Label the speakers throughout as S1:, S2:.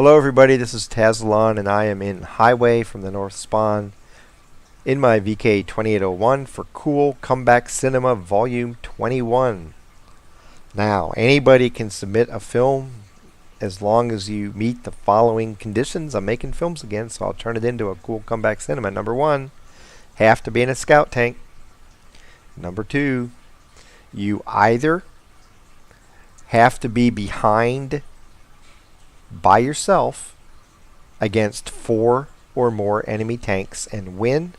S1: Hello everybody, this is Tazilon and I am in Highway from the North Spawn in my VK 2801 for Cool Comeback Cinema Volume 21. Now, anybody can submit a film as long as you meet the following conditions. I'm making films again, so I'll turn it into a Cool Comeback Cinema. Number 1, have to be in a scout tank. Number 2, you either have to be behind by yourself against 4 or more enemy tanks and win,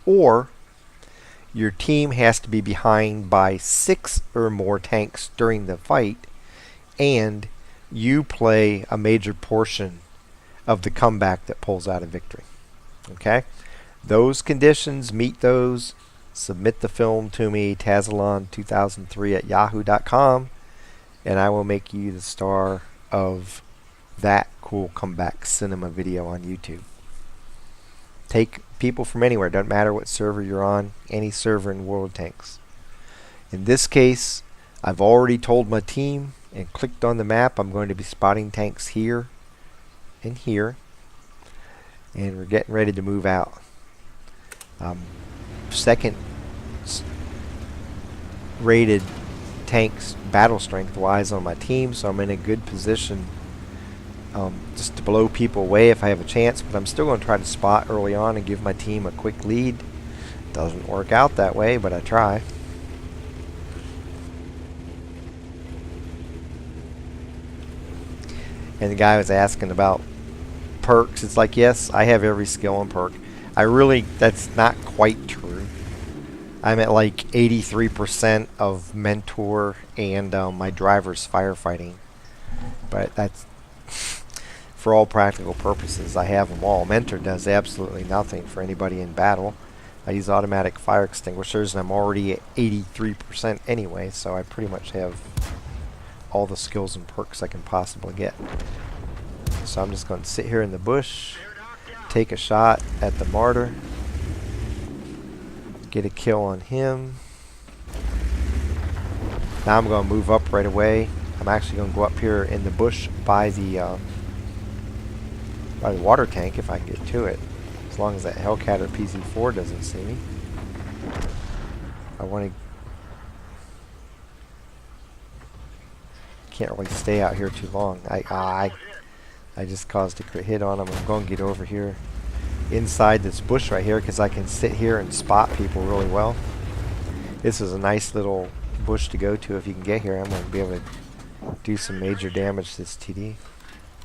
S1: or your team has to be behind by 6 or more tanks during the fight and you play a major portion of the comeback that pulls out a victory. Okay? Those conditions, meet those, submit the film to me, Tazilon2003 at yahoo.com, and I will make you the star of that Cool Comeback Cinema video on YouTube. Take people from anywhere, doesn't matter what server you're on, any server in World Tanks. In this case, I've already told my team and clicked on the map. I'm going to be spotting tanks here and here, and we're getting ready to move out. Second rated tanks battle strength wise on my team, so I'm in a good position just to blow people away if I have a chance, but I'm still going to try to spot early on and give my team a quick lead. Doesn't work out that way, but I try. And the guy was asking about perks. It's like, yes, I have every skill and perk. That's not quite true. I'm at like 83% of mentor and my driver's firefighting, but that's for all practical purposes. I have them all. Mentor does absolutely nothing for anybody in battle. I use automatic fire extinguishers and I'm already at 83% anyway, so I pretty much have all the skills and perks I can possibly get. So I'm just going to sit here in the bush, take a shot at the martyr, get a kill on him. Now I'm going to move up right away. I'm actually going to go up here in the bush by the water tank if I can get to it, as long as that Hellcat or PZ4 doesn't see me. Can't really stay out here too long. I just caused a crit hit on him. I'm going to get over here inside this bush right here because I can sit here and spot people really well. This is a nice little bush to go to if you can get here. I'm going to be able to do some major damage to this TD.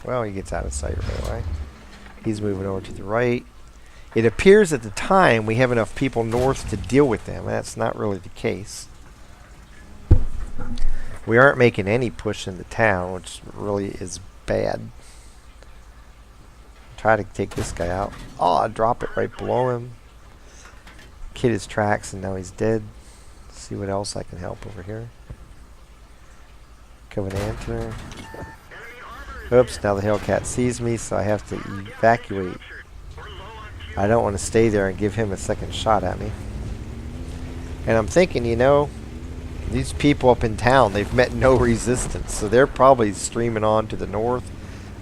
S1: Well, he gets out of sight right away. He's moving over to the right. It appears at the time we have enough people north to deal with them. That's not really the case. We aren't making any push in the town, which really is bad. Try to take this guy out. Oh, I drop it right below him. Kid his tracks and now he's dead. Let's see what else I can help over here. Covenanter. Oops, now the Hellcat sees me, so I have to evacuate. I don't want to stay there and give him a second shot at me. And I'm thinking, you know, these people up in town, they've met no resistance, so they're probably streaming on to the north.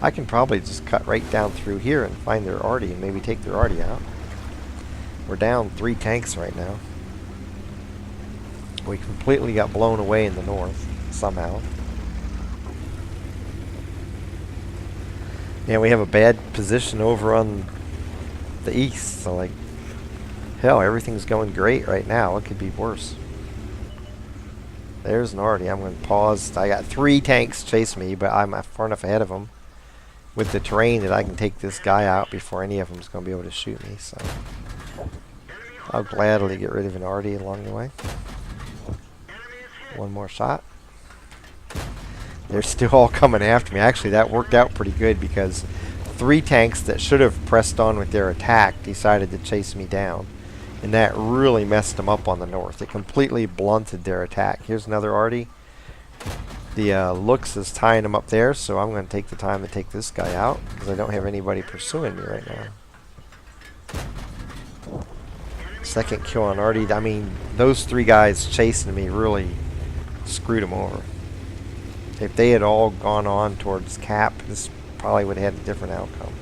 S1: I can probably just cut right down through here and find their arty and maybe take their arty out. We're down 3 tanks right now. We completely got blown away in the north, somehow. And we have a bad position over on the east, so like, hell, everything's going great right now. It could be worse. There's an arty. I'm going to pause. I got 3 tanks chasing me, but I'm far enough ahead of them with the terrain that I can take this guy out before any of them is going to be able to shoot me. So I'll gladly get rid of an arty along the way. One more shot. They're still all coming after me. Actually, that worked out pretty good because 3 tanks that should have pressed on with their attack decided to chase me down. And that really messed them up on the north. It completely blunted their attack. Here's another arty. The Lux is tying him up there, so I'm going to take the time to take this guy out because I don't have anybody pursuing me right now. Second kill on arty. I mean, those 3 guys chasing me really screwed him over. If they had all gone on towards Cap, this probably would have had a different outcome.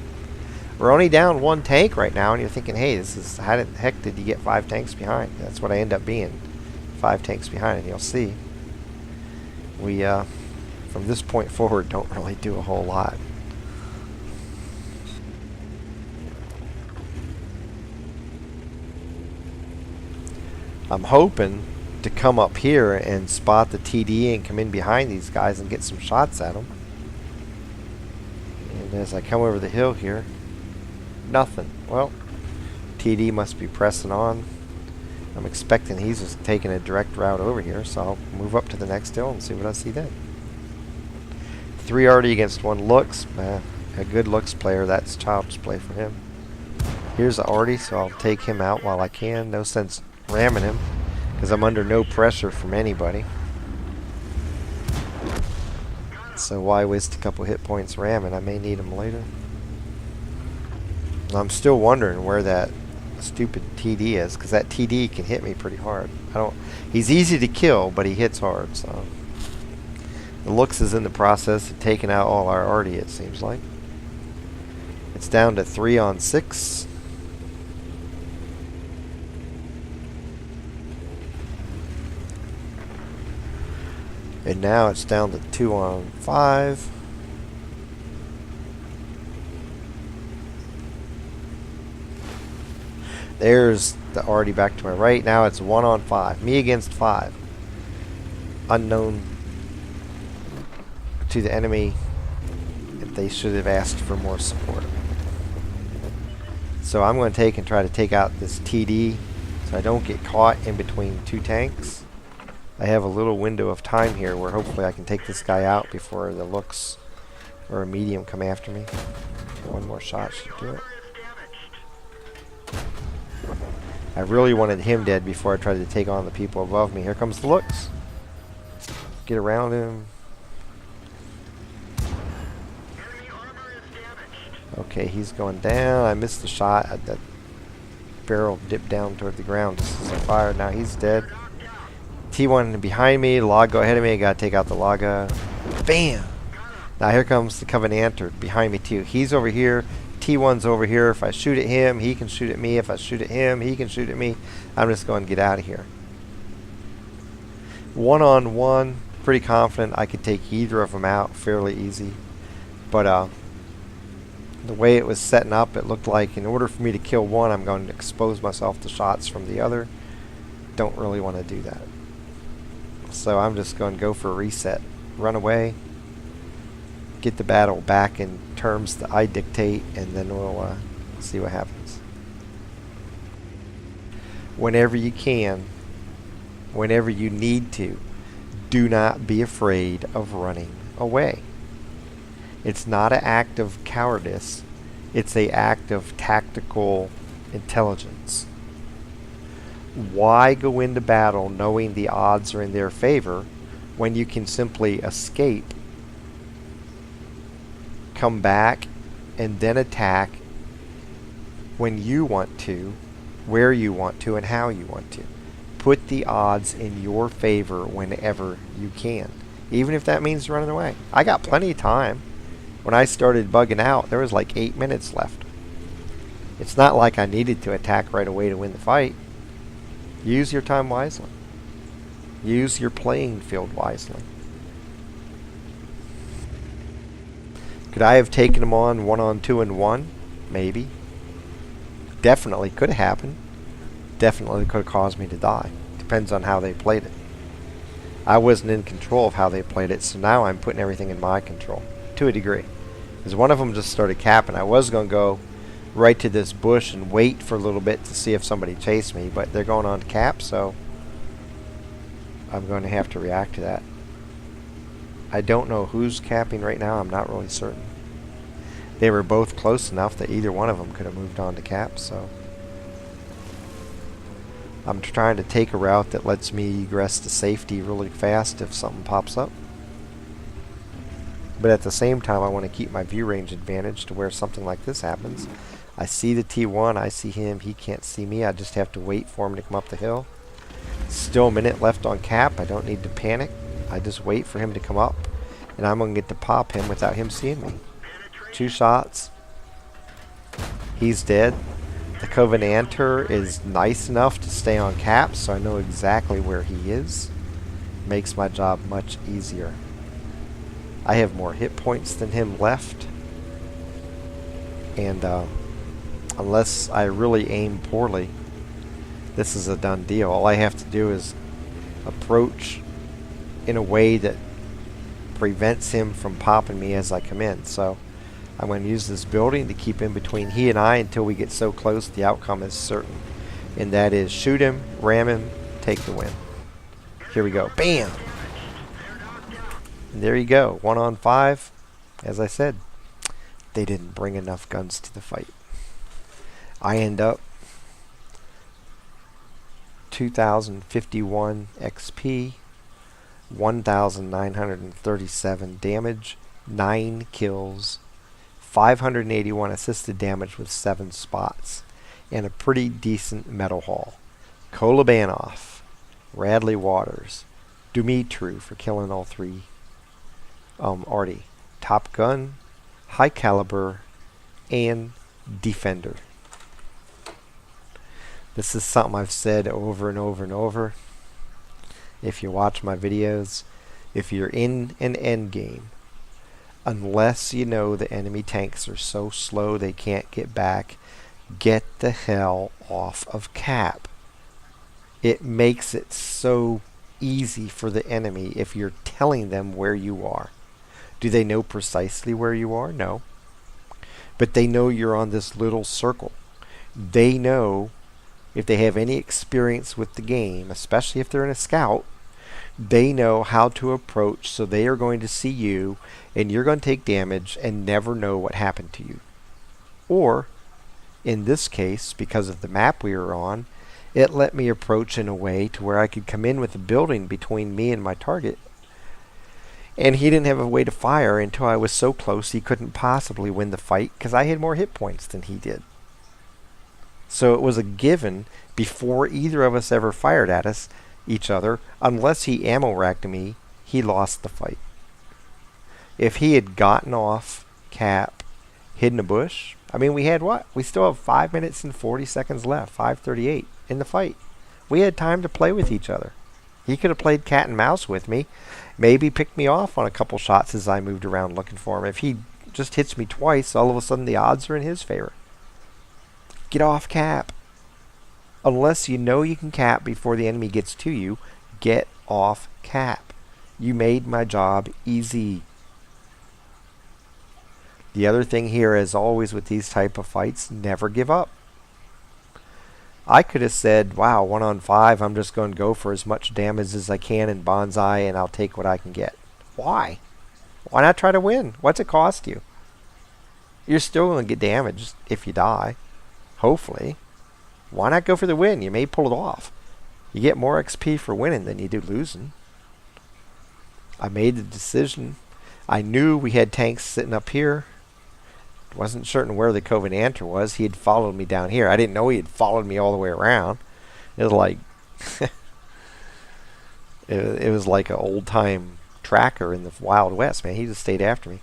S1: We're only down 1 tank right now, and you're thinking, hey, this is, how the heck did you get 5 tanks behind? That's what I end up being, 5 tanks behind, and you'll see. We, from this point forward, don't really do a whole lot. I'm hoping to come up here and spot the TD and come in behind these guys and get some shots at them. And as I come over the hill here, nothing. Well, TD must be pressing on. I'm expecting he's just taking a direct route over here, so I'll move up to the next hill and see what I see then. 3 already against 1 looks. A good looks player, that's child's play for him. Here's Artie, so I'll take him out while I can. No sense ramming him, because I'm under no pressure from anybody. So why waste a couple hit points ramming? I may need them later. I'm still wondering where that stupid TD is, because that TD can hit me pretty hard. He's easy to kill, but he hits hard, so. The looks is in the process of taking out all our Artie, it seems like. It's down to 3 on 6. And now it's down to 2 on 5. There's the Artie back to my right. Now it's 1 on 5. Me against 5. Unknown to the enemy. They should have asked for more support. So I'm going to take and try to take out this TD so I don't get caught in between 2 tanks. I have a little window of time here where hopefully I can take this guy out before the looks or a medium come after me. 1 more shot should do it. I really wanted him dead before I tried to take on the people above me. Here comes the looks. Get around him. Okay, he's going down. I missed the shot. That barrel dipped down toward the ground just as I fired. Now he's dead. T1 behind me, Lago ahead of me. I gotta take out the Lago. Bam! Now here comes the Covenanter behind me too. He's over here. T1's over here. If I shoot at him, he can shoot at me. If I shoot at him, he can shoot at me. I'm just going to get out of here. 1 on 1. Pretty confident I could take either of them out fairly easy. But the way it was setting up, it looked like in order for me to kill one, I'm going to expose myself to shots from the other. Don't really want to do that. So I'm just going to go for a reset. Run away. Get the battle back in terms that I dictate, and then we'll see what happens. Whenever you can, whenever you need to, do not be afraid of running away. It's not an act of cowardice. It's an act of tactical intelligence. Why go into battle knowing the odds are in their favor when you can simply escape, come back, and then attack when you want to, where you want to, and how you want to? Put the odds in your favor whenever you can, even if that means running away. I got plenty of time. When I started bugging out, there was like 8 minutes left. It's not like I needed to attack right away to win the fight. Use your time wisely. Use your playing field wisely. Could I have taken them on 1 on 2 and 1? Maybe. Definitely could have happened. Definitely could have caused me to die. Depends on how they played it. I wasn't in control of how they played it, so now I'm putting everything in my control. To a degree. Because one of them just started capping. I was going to go right to this bush and wait for a little bit to see if somebody chased me, but they're going on to cap, so I'm going to have to react to that. I don't know who's capping right now. I'm not really certain. They were both close enough that either one of them could have moved on to cap, so I'm trying to take a route that lets me egress to safety really fast if something pops up. But at the same time, I want to keep my view range advantage to where something like this happens. I see the T1, I see him, he can't see me. I just have to wait for him to come up the hill. Still a minute left on cap. I don't need to panic. I just wait for him to come up, and I'm going to get to pop him without him seeing me. 2 shots. He's dead. The Covenanter is nice enough to stay on cap, so I know exactly where he is. Makes my job much easier. I have more hit points than him left. And unless I really aim poorly, this is a done deal. All I have to do is approach in a way that prevents him from popping me as I come in. So I'm going to use this building to keep in between he and I until we get so close the outcome is certain. And that is shoot him, ram him, take the win. Here we go. Bam! And there you go. 1 on 5. As I said, they didn't bring enough guns to the fight. I end up 2,051 XP, 1,937 damage, 9 kills, 581 assisted damage with 7 spots, and a pretty decent medal haul. Kolobanov, Radley-Walters, Dumitru for killing all 3 arty, Top Gun, High Caliber, and Defender. This is something I've said over and over and over. If you watch my videos, if you're in an end game, unless you know the enemy tanks are so slow they can't get back, get the hell off of cap. It makes it so easy for the enemy if you're telling them where you are. Do they know precisely where you are? No. But they know you're on this little circle. They know, if they have any experience with the game, especially if they're in a scout, they know how to approach, so they are going to see you and you're going to take damage and never know what happened to you. Or, in this case, because of the map we were on, it let me approach in a way to where I could come in with a building between me and my target, and he didn't have a way to fire until I was so close he couldn't possibly win the fight because I had more hit points than he did. So it was a given before either of us ever fired at each other. Unless he ammo racked me, he lost the fight. If he had gotten off cap, hidden a bush, I mean, we had what? We still have 5 minutes and 40 seconds left, 5:38 in the fight. We had time to play with each other. He could have played cat and mouse with me, maybe picked me off on a couple shots as I moved around looking for him. If he just hits me twice, all of a sudden the odds are in his favor. Get off cap. Unless you know you can cap before the enemy gets to you, get off cap. You made my job easy. The other thing here, as always with these type of fights, never give up. I could have said, wow, 1 on 5, I'm just going to go for as much damage as I can in Bonsai and I'll take what I can get. Why? Why not try to win? What's it cost you? You're still going to get damaged if you die. Hopefully. Why not go for the win? You may pull it off. You get more XP for winning than you do losing. I made the decision. I knew we had tanks sitting up here. Wasn't certain where the Covenanter was. He had followed me down here. I didn't know he had followed me all the way around. It was like it was like an old time tracker in the Wild West, man. He just stayed after me.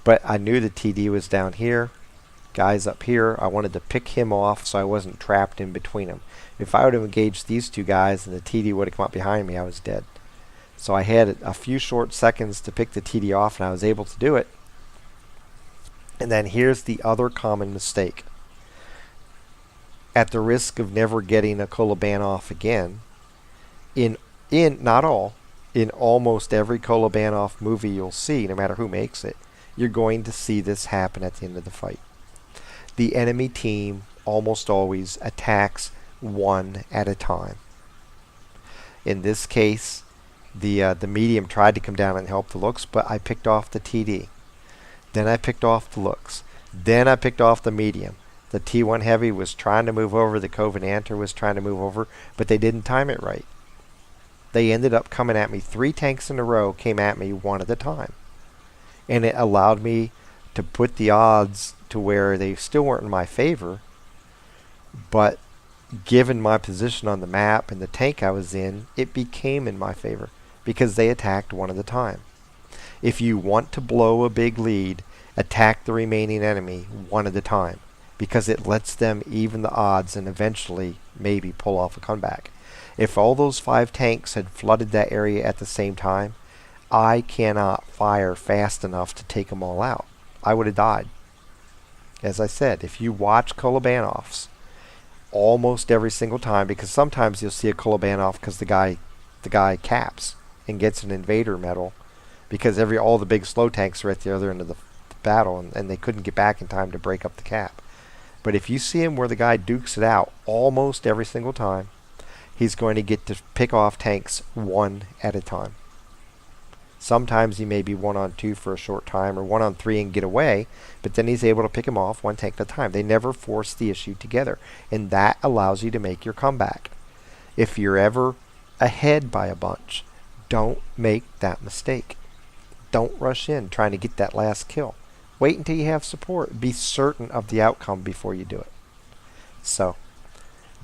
S1: But I knew the TD was down here. Guys up here. I wanted to pick him off so I wasn't trapped in between them. If I would have engaged these 2 guys and the TD would have come up behind me, I was dead. So I had a few short seconds to pick the TD off, and I was able to do it. And then here's the other common mistake. At the risk of never getting a Kolobanov again, in not all, in almost every Kolobanov movie you'll see, no matter who makes it, you're going to see this happen at the end of the fight. The enemy team almost always attacks one at a time. In this case, the medium tried to come down and help the looks, but I picked off the TD. Then I picked off the looks. Then I picked off the medium. The T1 heavy was trying to move over. The Covenanter was trying to move over, but they didn't time it right. They ended up coming at me. 3 tanks in a row came at me one at a time. And it allowed me to put the odds to where they still weren't in my favor, but given my position on the map and the tank I was in, it became in my favor because they attacked one at a time. If you want to blow a big lead, Attack the remaining enemy one at a time, because it lets them even the odds and eventually maybe pull off a comeback. If all those 5 tanks had flooded that area at the same time, I cannot fire fast enough to take them all out. I would have died. As I said, if you watch Kolobanovs almost every single time, because sometimes you'll see a Kolobanov because the guy caps and gets an invader medal because all the big slow tanks are at the other end of the battle and they couldn't get back in time to break up the cap. But if you see him where the guy dukes it out almost every single time, he's going to get to pick off tanks one at a time. Sometimes he may be 1-on-2 for a short time or 1-on-3 and get away, but then he's able to pick him off one tank at a time. They never force the issue together, and that allows you to make your comeback. If you're ever ahead by a bunch, don't make that mistake. Don't rush in trying to get that last kill. Wait until you have support. Be certain of the outcome before you do it. So,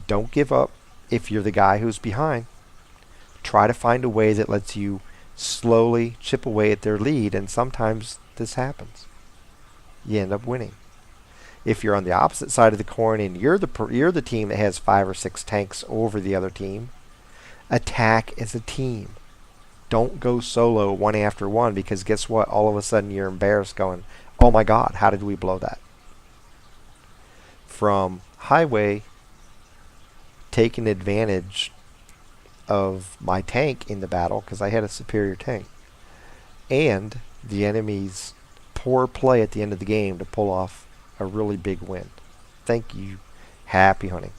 S1: don't give up if you're the guy who's behind. Try to find a way that lets you slowly chip away at their lead, and sometimes this happens. You end up winning. If you're on the opposite side of the coin and you're the team that has 5 or 6 tanks over the other team, attack as a team. Don't go solo one after one, because guess what? All of a sudden you're embarrassed going, oh my god, how did we blow that? From highway, taking advantage of my tank in the battle because I had a superior tank, and the enemy's poor play at the end of the game to pull off a really big win. Thank you. Happy hunting.